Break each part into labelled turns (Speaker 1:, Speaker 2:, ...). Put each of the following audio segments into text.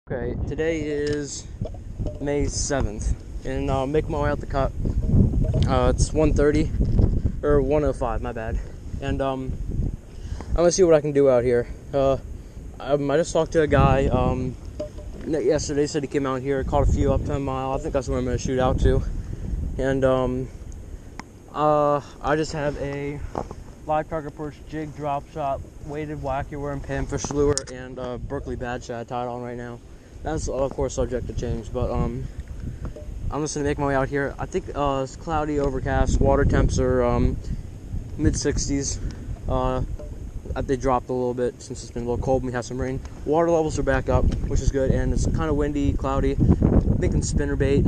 Speaker 1: Okay, today is May 7th, and I'll make my way out the cut. It's 1:30, or 1:05, my bad. And I'm gonna see what I can do out here. I just talked to a guy yesterday. Said he came out here, caught a few up 10 mile. I think that's where I'm gonna shoot out to. And I just have a live target perch jig drop shot weighted wacky wearing Panfish lure and Berkeley bad shad tied on right now. That's of course subject to change, but I'm just gonna make my way out here. I think it's cloudy, overcast, water temps are mid 60s. They dropped a little bit since it's been a little cold and we had some rain. Water levels are back up, which is good, and it's kind of windy, cloudy. I'm thinking spinnerbait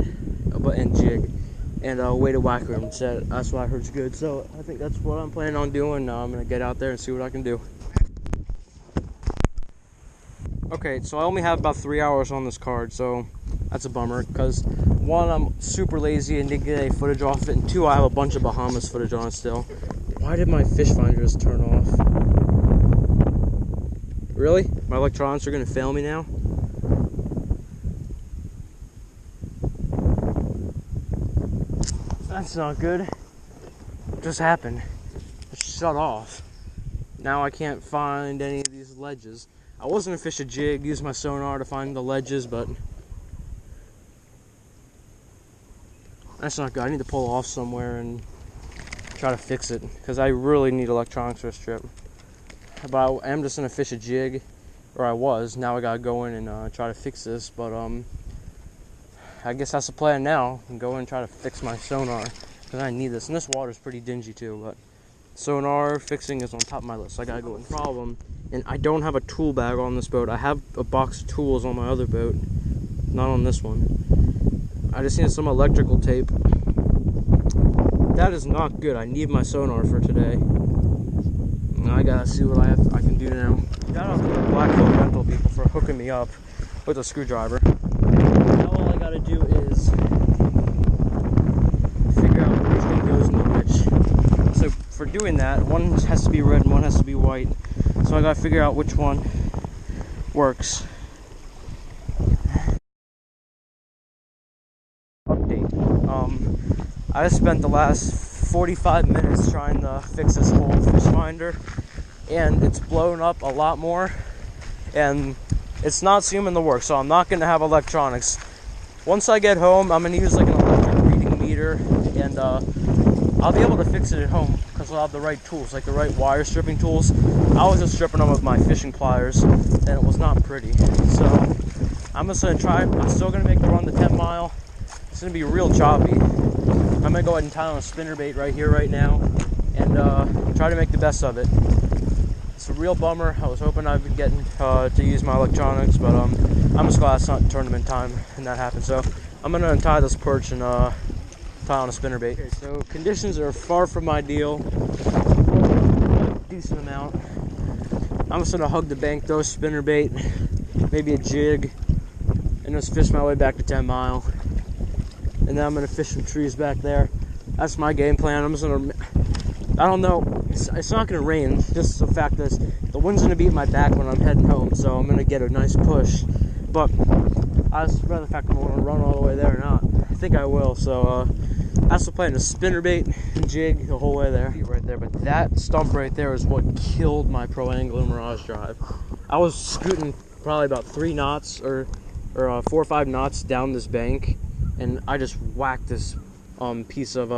Speaker 1: and jig and weighted wacky instead. That's what I heard is good, so I think that's what I'm planning on doing. I'm gonna get out there and see what I can do. Okay, so I only have about 3 hours on this card, so that's a bummer, because one, I'm super lazy and didn't get any footage off it, and two, I have a bunch of Bahamas footage on it still. Why did my fish finder just turn off? Really? My electronics are gonna fail me now? That's not good. What just happened? It shut off. Now I can't find any of these ledges. I was gonna fish a jig, use my sonar to find the ledges, but that's not good. I need to pull off somewhere and try to fix it, because I really need electronics for this trip. But I am just gonna fish a jig, or I was. Now I gotta go in and try to fix this, but I guess that's the plan now. And go in and try to fix my sonar, because I need this. And this water's pretty dingy too, but sonar fixing is on top of my list. So I gotta go in. Problem, and I don't have a tool bag on this boat. I have a box of tools on my other boat, not on this one. I just need some electrical tape. That is not good. I need my sonar for today. I gotta see what I can do now. Shout out to the Blackfoot rental people for hooking me up with a screwdriver. Now all I gotta do is figure out which one goes in the which. So for doing that, one has to be red and one has to be white. So I gotta figure out which one works. Update. I spent the last 45 minutes trying to fix this whole fish finder, and it's blown up a lot more, and it's not seeming to work, so I'm not gonna have electronics. Once I get home, I'm gonna use like an electric reading meter, and I'll be able to fix it at home because I'll have the right tools, like the right wire stripping tools. I was just stripping them with my fishing pliers, and it was not pretty. So I'm just gonna try. I'm still gonna make the run to 10 mile. It's gonna be real choppy. I'm gonna go ahead and tie on a spinnerbait right here, right now, and try to make the best of it. It's a real bummer. I was hoping I'd be getting to use my electronics, but I'm just glad it's not tournament time and that happened. So I'm gonna untie this perch and tie on a spinnerbait. Okay, so conditions are far from ideal. Decent amount. I'm just gonna hug the bank, throw a spinnerbait, maybe a jig, and just fish my way back to 10 mile. And then I'm gonna fish some trees back there. That's my game plan. I'm just gonna, I don't know, it's not gonna rain. Just the fact that the wind's gonna be at my back when I'm heading home, so I'm gonna get a nice push. But I just rather the fact I'm gonna run all the way there or not. I think I will. So that's the plan: a spinnerbait and jig the whole way there. Right there, but that stump right there is what killed my Pro Angler Mirage drive. I was scooting probably about 3 knots or 4 or 5 knots down this bank, and I just whacked this piece of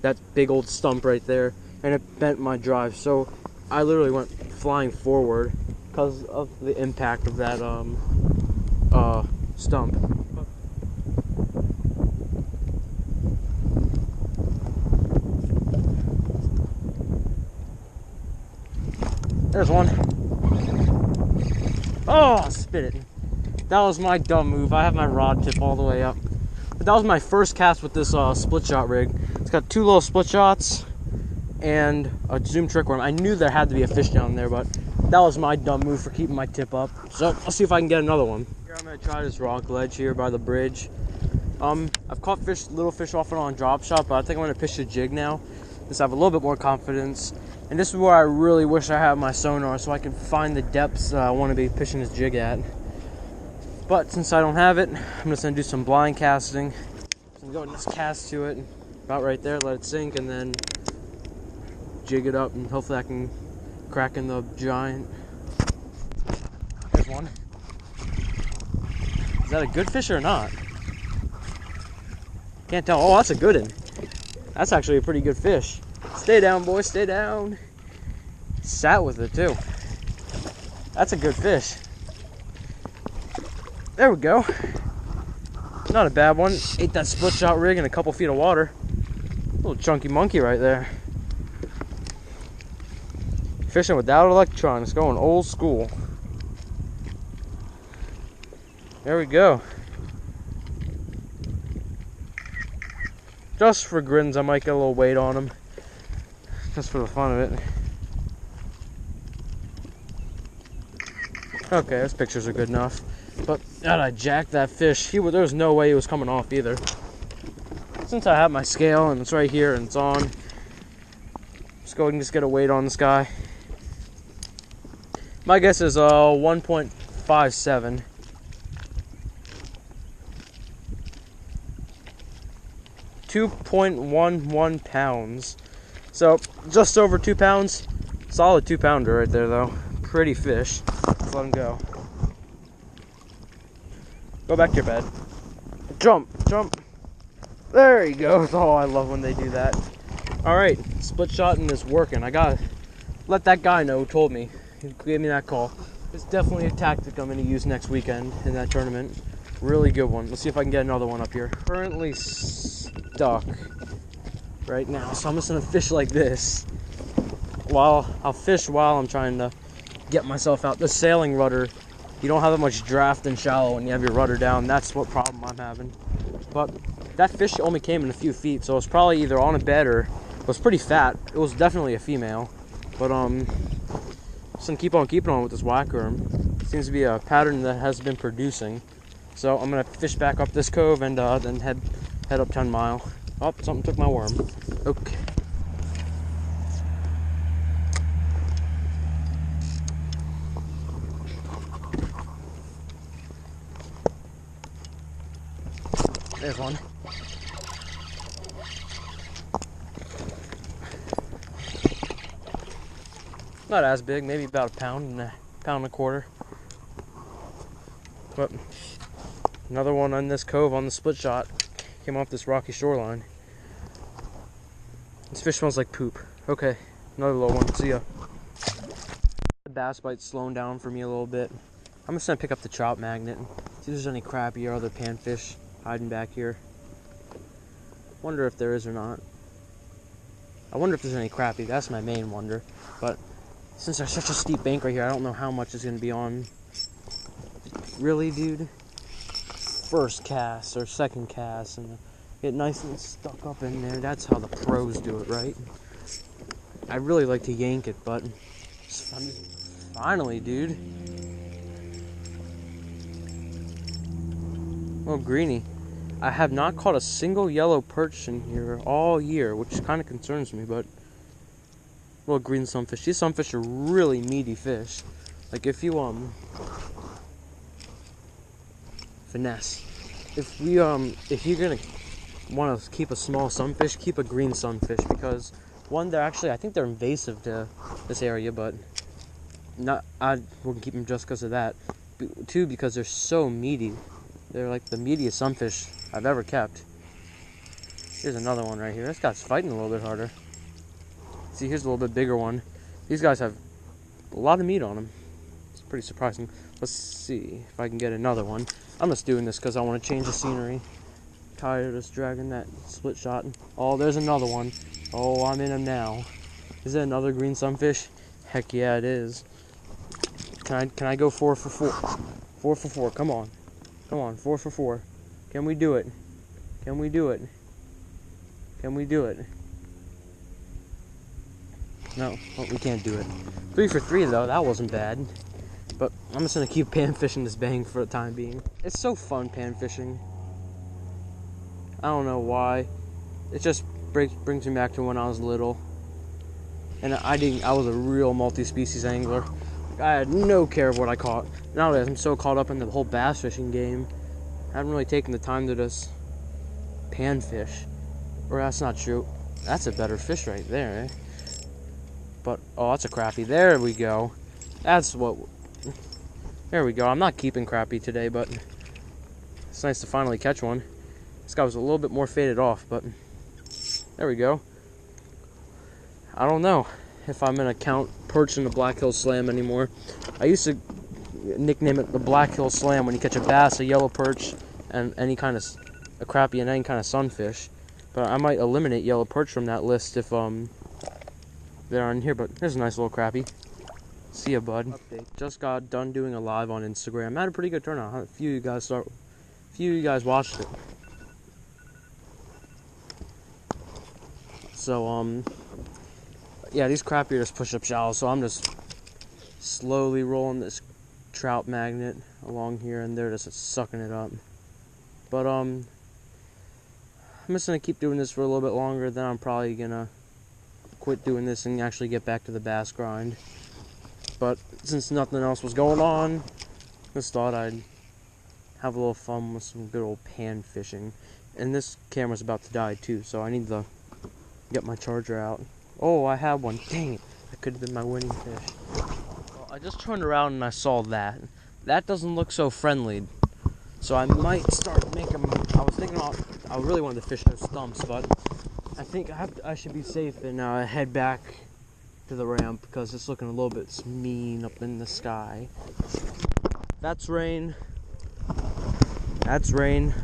Speaker 1: that big old stump right there, and it bent my drive. So I literally went flying forward because of the impact of that stump. There's one. Oh, spit it. That was my dumb move. I have my rod tip all the way up. But that was my first cast with this split shot rig. It's got 2 little split shots and a zoom trick worm. I knew there had to be a fish down there, but that was my dumb move for keeping my tip up. So I'll see if I can get another one. Here I'm gonna try this rock ledge here by the bridge. I've caught little fish off and on drop shot, but I think I'm gonna fish a jig now. Just have a little bit more confidence. And this is where I really wish I had my sonar so I can find the depths I want to be fishing this jig at. But since I don't have it, I'm just gonna do some blind casting. So I'm going to just cast to it, about right there, let it sink, and then jig it up, and hopefully I can crack in the giant. There's one. Is that a good fish or not? Can't tell. Oh, that's a good one. That's actually a pretty good fish. Stay down, boy, stay down. Sat with it too. That's a good fish. There we go. Not a bad one. Ate that split shot rig in a couple feet of water. Little chunky monkey right there. Fishing without electronics, going old school. There we go. Just for grins, I might get a little weight on him. Just for the fun of it. Okay, those pictures are good enough. But God, I jacked that fish. There was no way he was coming off either. Since I have my scale and it's right here and it's on, let's go ahead and just get a weight on this guy. My guess is 1.57. .11 pounds. So just over 2 pounds. Solid 2-pounder right there though. Pretty fish. Let's let him go. Go back to your bed. Jump, jump. There he goes. Oh, I love when they do that. Alright, split shotting is working. I gotta let that guy know who told me. He gave me that call. It's definitely a tactic I'm gonna use next weekend in that tournament. Really good one. Let's see if I can get another one up here. Currently stuck right now, so I'm just gonna fish like this. I'll fish while I'm trying to get myself out. The sailing rudder, you don't have that much draft and shallow when you have your rudder down. That's what problem I'm having. But that fish only came in a few feet, so it's probably either on a bed or it was pretty fat. It was definitely a female. But just gonna keep on keeping on with this whack worm. Seems to be a pattern that has been producing. So I'm gonna fish back up this cove and then head up 10 Mile. Oh, something took my worm. Okay. There's one. Not as big, maybe about a pound and a quarter. But another one on this cove on the split shot. Came off this rocky shoreline. This fish smells like poop. Okay, another little one. See ya. The bass bite's slowing down for me a little bit. I'm just gonna pick up the trout magnet. See if there's any crappie or other panfish hiding back here. Wonder if there is or not. I wonder if there's any crappie. That's my main wonder. But since there's such a steep bank right here, I don't know how much is gonna be on. Really, dude? First cast or second cast and get nice and stuck up in there. That's how the pros do it, right? I really like to yank it, but finally, dude. Oh, greenie. I have not caught a single yellow perch in here all year, which kind of concerns me, but little green sunfish. These sunfish are really meaty fish. Like if you Finesse. If you're gonna want to keep a small sunfish, keep a green sunfish, because one, I think they're invasive to this area, but I wouldn't keep them just because of that. Two, because they're so meaty. They're like the meatiest sunfish I've ever kept. Here's another one right here. This guy's fighting a little bit harder. See, here's a little bit bigger one. These guys have a lot of meat on them. It's pretty surprising. Let's see if I can get another one. I'm just doing this because I want to change the scenery. Tired of just dragging that split shot. Oh, there's another one. Oh, I'm in him now. Is that another green sunfish? Heck yeah, it is. Can I go 4 for 4? 4 for 4. Come on. Come on, 4 for 4. Can we do it? Can we do it? Can we do it? No, well, we can't do it. 3 for 3 though, that wasn't bad. But I'm just gonna keep pan fishing this bang for the time being. It's so fun pan fishing. I don't know why. It just brings me back to when I was little. And I was a real multi-species angler. I had no care of what I caught. Nowadays, I'm so caught up in the whole bass fishing game. I haven't really taken the time to just panfish. Or that's not true. That's a better fish right there, eh? But, oh, that's a crappie. There we go. That's what... There we go. I'm not keeping crappie today, but it's nice to finally catch one. This guy was a little bit more faded off, but there we go. I don't know if I'm going to count perch in the Black Hill Slam anymore. I used to nickname it the Black Hill Slam when you catch a bass, a yellow perch, and any kind of a crappie and any kind of sunfish. But I might eliminate yellow perch from that list if they're on here. But there's a nice little crappie. See ya, bud. Update. Just got done doing a live on Instagram. I had a pretty good turnout. A few of you guys watched it. So yeah, these crappie are just push-up shallows. So I'm just slowly rolling this trout magnet along here, and they're just sucking it up. But I'm just gonna keep doing this for a little bit longer. Then I'm probably gonna quit doing this and actually get back to the bass grind. But since nothing else was going on, just thought I'd have a little fun with some good old pan fishing. And this camera's about to die too, so I need to get my charger out. Oh, I have one. Dang it. That could have been my winning fish. Well, I just turned around and I saw that. That doesn't look so friendly. So I might start making... I was thinking I really wanted to fish those stumps, but I think I should be safe and head back to the ramp because it's looking a little bit mean up in the sky. That's rain. That's rain.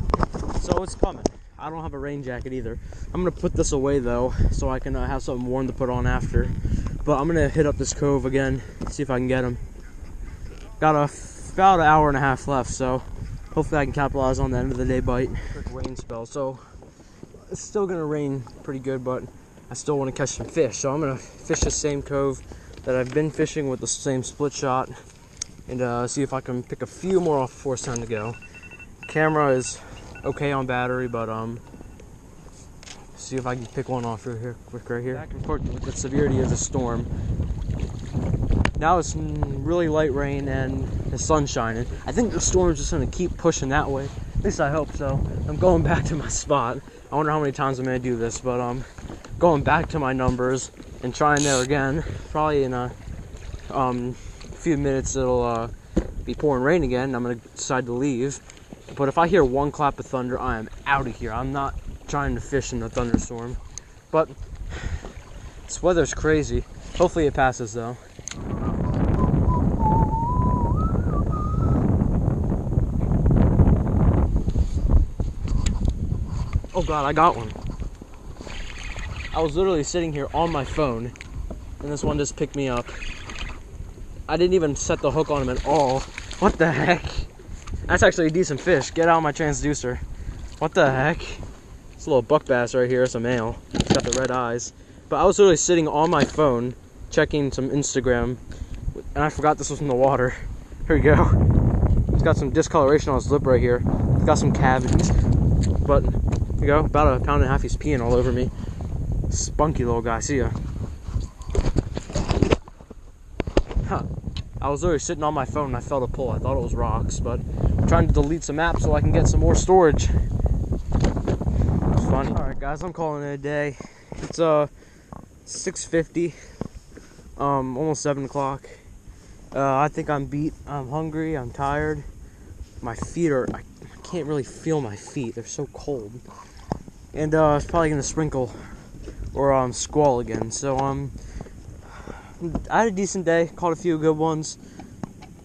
Speaker 1: So it's coming. I don't have a rain jacket either. I'm going to put this away though so I can have something warm to put on after. But I'm going to hit up this cove again, see if I can get him. Got about an hour and a half left, so hopefully I can capitalize on the end of the day bite. Quick rain spell. So it's still going to rain pretty good, but I still want to catch some fish. So I'm going to fish the same cove that I've been fishing with the same split shot and see if I can pick a few more off before it's time to go. Camera is okay on battery, but see if I can pick one off right here. Back and forth with the severity of the storm. Now it's really light rain and the sun's shining. I think the storm's just going to keep pushing that way. At least I hope so. I'm going back to my spot. I wonder how many times I'm going to do this, but going back to my numbers and trying there again. Probably in a few minutes it'll be pouring rain again. I'm going to decide to leave. But if I hear one clap of thunder, I am out of here. I'm not trying to fish in a thunderstorm. But this weather's crazy. Hopefully it passes though. Oh god, I got one. I was literally sitting here on my phone, and this one just picked me up. I didn't even set the hook on him at all. What the heck? That's actually a decent fish. Get out my transducer. What the heck? It's a little buck bass right here. It's a male. It's got the red eyes. But I was literally sitting on my phone, checking some Instagram, and I forgot this was in the water. Here we go. It's got some discoloration on his lip right here. It's got some cavities. But, here we go. About a pound and a half. He's peeing all over me. Spunky little guy. See ya. Huh. I was literally sitting on my phone and I felt a pull. I thought it was rocks, but I'm trying to delete some apps so I can get some more storage. It's funny. Alright guys, I'm calling it a day. It's 6:50, almost 7 o'clock. I think I'm beat. I'm hungry, I'm tired. My feet are, I can't really feel my feet. They're so cold. And it's probably gonna sprinkle or squall again. So I had a decent day, caught a few good ones.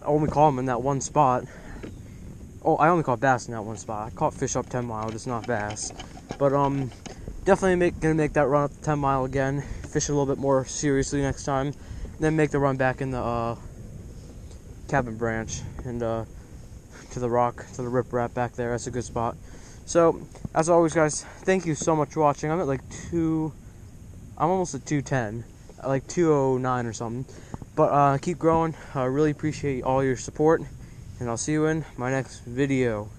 Speaker 1: I only caught them in that one spot. Oh, I only caught bass in that one spot. I caught fish up 10 Mile, just not bass. But definitely gonna make that run up to 10 Mile again. Fish a little bit more seriously next time. And then make the run back in the cabin branch and to the rock, to the riprap back there. That's a good spot. So, as always guys, thank you so much for watching. I'm at like I'm almost at 210. Like 209 or something, but keep growing. I really appreciate all your support, and I'll see you in my next video.